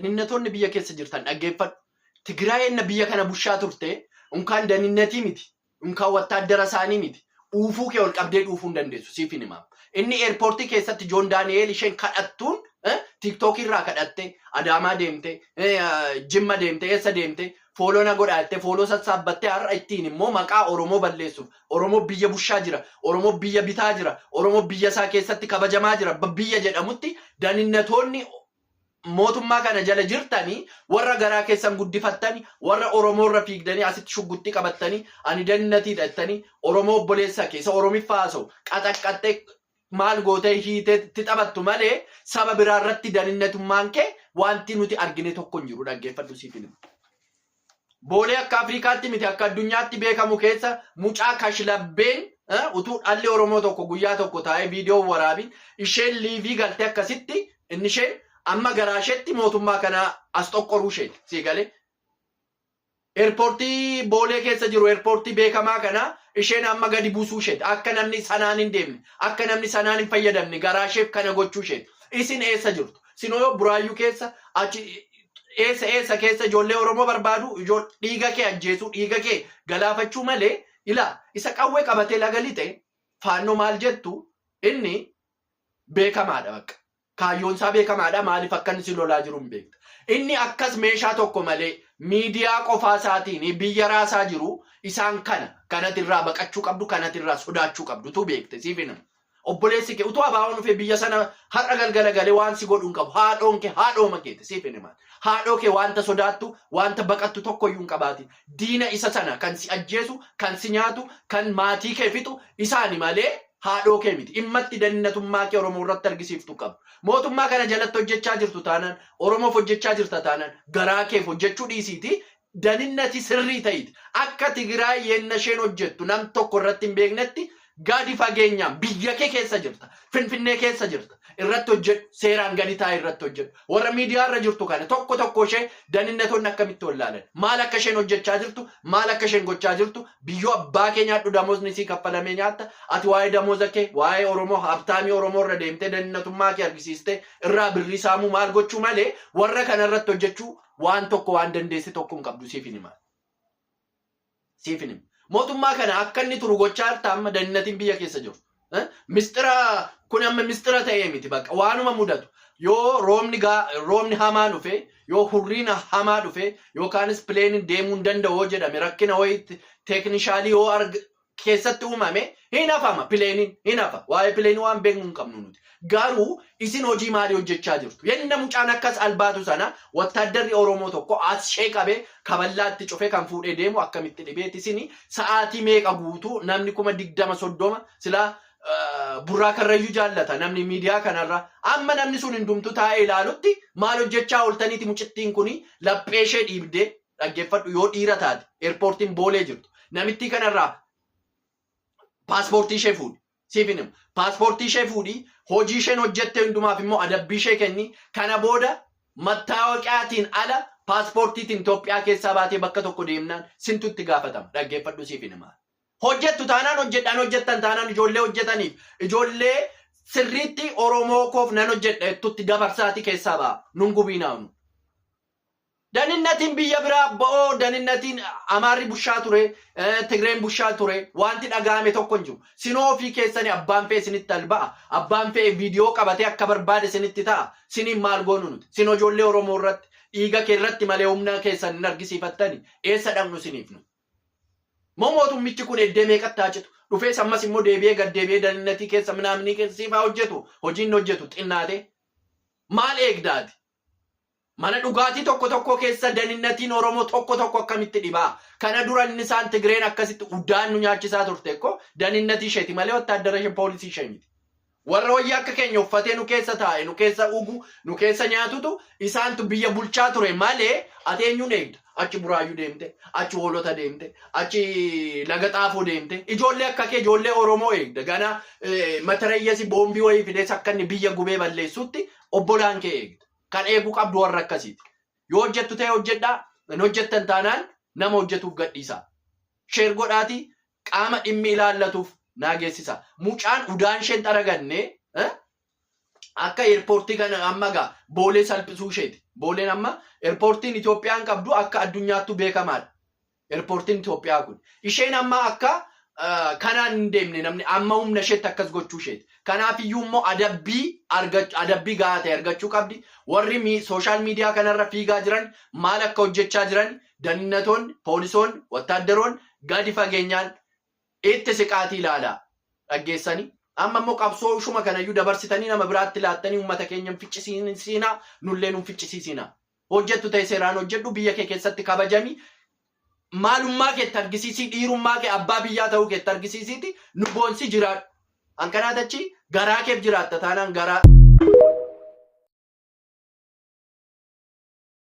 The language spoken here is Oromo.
Daninatoonni biyya keessa jirtan dhaggeeffadhu. Tigraayeen biyya kana bushaa turte unkaan daninnatii miti. Unkaan wattaaddara isaanii miti. Uufuu kee ol qabdee dhuufuu hin dandeessu siif hin himamu. Inni eerpoortii keessatti Joon Daani'eel isheen kadhattuun TikTok irraa kadhatte Adaamaa deemte Jimma deemte eessa deemte fooloo na godhaatte fooloo sassaabbattee har'a ittiin immoo maqaa Oromoo balleessuuf Oromoo biyya bushaa jira Oromoo biyya bitaa jira Oromoo biyya isaa keessatti kabajamaa jira biyya jedhamutti daninnatoonni mootummaa kana jala jirtanii warra garaa keessan guddifattanii warra Oromoo irra fiigdanii asitti shuggutti qabattanii ani daninnatii dhattanii Oromoo obboleessaa keessa Oromiffaa haasa'u qaxaqqattee maal gootee hiiteetti taphattu malee saba biraa irratti daninnatummaan kee wanti nuti argine tokko hin jiru dhaggeeffadhu siif hin himu. Boolee akka Afrikaatti miti akka addunyaatti beekamu keessa mucaa kashlabbeen utuu dhalli Oromoo tokko guyyaa tokko taa'ee viidiyoo waraabin isheen liivii galtee akkasitti inni isheen amma garaashetti mootummaa kana as xoqqoruu isheeti sii galee. Eerpoortii Boolee keessa jiru eerpoortii beekamaa kana isheen amma gadi buusuu isheeti akka namni sanaan hin deemne akka namni sanaan hin fayyadamne garaasheef kana gochuu isheeti. Isin eessa jirtu? Sinoo Buraayyuu keessa achi eessa keessa ijoollee Oromoo barbaadu dhiiga kee ajjeesuu dhiiga kee galaafachuu malee ilaa isa qawwee qabatee laga lixe faannoo maal jettu inni beekamaadha bakka. Kaayyoon isaa beekamaadha maaliif akka inni si lolaa jiru hin beekta. Inni akkas meeshaa tokko malee miidiyaa qofaa isaatiin biyya raasaa jiru isaan kanatirraa baqachuu qabdu kanatirraa sodaachuu qabdu tu beekte siif hin himu. Obboleessi kee utuu abaa'oon dhufee biyya sana har'a galgala galee waan si godhu hin qabu haadhoon kee haadhooma keete siif hin himu. Haadhoo kee wanta sodaattu wanta baqattu tokko iyyuu hin qabaatin. Diina isa sana kan si ajjeesu kan si nyaatu kan maatii kee fixu isaani malee haadhoo kee miti. Immatti daninnatummaa kee Oromoo irratti argisiiftu qabu. Mootummaa kana jalatti hojjechaa jirtu taanaan Oromoof hojjechaa jirta taanaan garaa keef hojjechuu dhiisiiti daninnati sirrii ta'iti. Akka Tigraay yenna isheen hojjettu nam tokko irratti hin beeknetti gadi fageenyaan biyya kee keessa jirta. Finfinnee keessa jirta. Irratti hojjedhu seeraan gadi taa'e irratti hojjedhu. Warra miidiyaa irra jirtu kana tokko ishee daninnatoonni akkamitti wallaalan. Maal akka isheen hojjechaa jirtu, maal akka isheen gochaa jirtu, biyyoo abbaa kee nyaadhu damoosni sii kaffalamee nyaatta. Ati waa'ee damooza kee, waa'ee Oromoo, habtaamii Oromoo irra deemtee daninnatummaa kee argisiistee irraa birrii saamuu maal gochuu malee warra kana irratti hojjechuu waan tokko waan dandeesse tokko hin qabdu siif hin himu. Siif hin himu. Mootummaa kana akka inni turu gochaa jirta amma daninnatiin biyya keessa jiru. Mistira kun amma mistira ta'ee miti bakka waanuma mudatu yoo roobni hamaa dhufe yoo hurriin hamaa dhufe yookaanis pileeniin deemuu hin danda'u jedhame rakkina wayii teeknishaalii yoo keessatti uumame hin hafama pileeniin hin hafa waa'ee pileenii waan beeknu hin qabnu nuti. Garuu isin hojii maalii hojjechaa jirtu? Yenna mucaan akkas albaatu sana wattaaddarri Oromoo tokko as ishee qabee kaballaatti cufee kan fuudhee deemu akkamitti dhibeeti isini sa'aatii meeqa guutuu namni 20-30 silaa burraa karrayyuu jaallata namni miidiyaa kanarra amma namni sun hundumtu taa'ee ilaalutti maal hojjechaa ooltaniiti mucittiin kuni laphee ishee dhiibdee dhaggeeffadhu yoo dhiira taate eerpoortiin Boolee jirtu namittii kanarraa paaspoortii ishee fuudhi. Siif hin himu. Paaspoortii ishee fuudhi hojii isheen hojjette hundumaaf immoo adabbii ishee kenni kana booda mattaawaqaatiin ala paaspoortiitiin Itoophiyaa keessaa baatee bakka tokko deemnaan sintu itti gaafatama dhaggeeffadhu siif hin himu. Hojjettu taanaan hojjettan taanaan ijoollee hojjetaniif ijoollee sirriitti Oromoo koof nan hojjedha jettutti dabarsaatii keessaa ba'a nun gubiinaanu. Daninnatiin biyya biraa ba'oo daninnatiin Amaarri bushaa ture Tigreen bushaa ture wanti dhagahame tokko hin jiru. Sinoo ofii keessanii abbaan fee isinitti alba'a abbaan fee viidiyoo qabatee akka barbaade isinitti ta'a siniin maal goonu nuti sin ijoollee Oromoo irratti dhiiga kee irratti malee humna keessan hin argisiifattani eessa dhaqnu siniif nu. Mootummichi kun eddee meeqatti haacitu dhufee sammas immoo deebi'ee gad deebi'ee daninnatii keessa minaamnii keessa siifaa hojjetu hojiin hojjetu xinnaate maal eegdaati? Mana dhugaatii tokko keessa daninnatiin Oromoo tokko akkamitti dhibaa? Kana dura inni isaan Tigreen akkasitti uddaan nu nyaachisaa turte ekko daninnatii isheeti malee wattaaddara ishee poolisii ishee miti. Warra wayyaa akka keenya uffatee nu keessa taa'e nu keessa ugu nu keessa nyaatutu isaantu biyya bulchaa ture malee ati eenyuun eegda? Achi Buraayyuu deemte, achi Hoolota deemte, achi Laga Xaafoo deemte. Ijoollee akka kee ijoollee Oromoo eegda. Gana matarayyasi boombii wayii fidees akka inni biyya gubee balleessutti obbolaan kee eegda. Kan eeguu qabdu warra akkasiiti. Yoo hojjettu ta'e hojjedhaa, hin hojjettan taanaan nama hojjetuuf gadhiisa. Sheer godhaati qaama dhimmi ilaallatuuf naa geessisa. Mucaan udaan isheen xaraganne akka eerpoortii kana amma gaa boolee salphisuu isheeti. Booleen amma eerpoortiin Itoophiyaan qabdu akka addunyaattu beekamaadha. Eerpoortiin Itoophiyaa kun. Isheen amma akka kanaan hin deemne namni amma humna isheetti akkas gochuu isheeti. Kanaaf iyyuu immoo adabbii gahaa ta'e argachuu qabdi. Warri sooshaal miidiyaa kanarra fiigaa jiran maal akka hojjechaa jiran dannatoonni, poolisoonni, wattaaddaroonni gadi fageenyaan itti siqaatii ilaalaa dhaggeessanii. Amma immoo qabsoo ishuma kanayyuu dabarsitanii nama biraatti laattanii uummata keenya hin ficcisiisinaa, nullee nu ficcisiisinaa. Hojjettu ta'e seeraan hojjedhu, biyya kee keessatti kabajamii. Maalummaa keetti argisiisii, dhiirummaa kee abbaa biyyaa ta'uu keetti argisiisiiti nu boonsi jiraadhu. Hanqanaatachi garaa keef jiraatta taanaan garaa